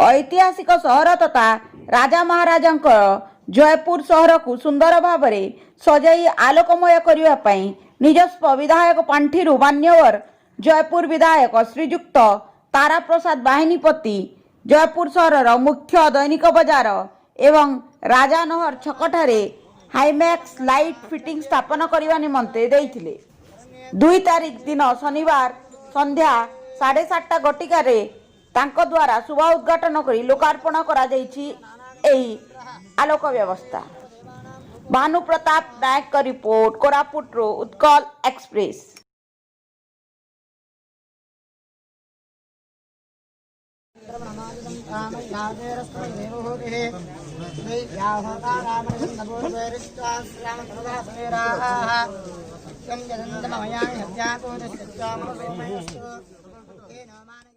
ऐतिहासिक सहर तथा राजा महाराजा जयपुर सहर को सुंदर भाव में सजाई आलोकमय करने निजस्व विधायक पांठि मान्यवर जयपुर विधायक श्रीजुक्त तारा प्रसाद बाहिनीपति जयपुर सहर मुख्य दैनिक बजार एवं राजानहर छकठारे हाईमैक्स लाइट फिटिंग स्थापन करने निमंते देइथिले। 2 तारिख दिन शनिवार संध्या 7:30 घटिकार तांको द्वारा शुभ उद्घाटन कर लोकार्पण करा जायछि एही आलोक व्यवस्था। भानु प्रताप नायक का रिपोर्ट कोरापुट रो उत्कल एक्सप्रेस। राम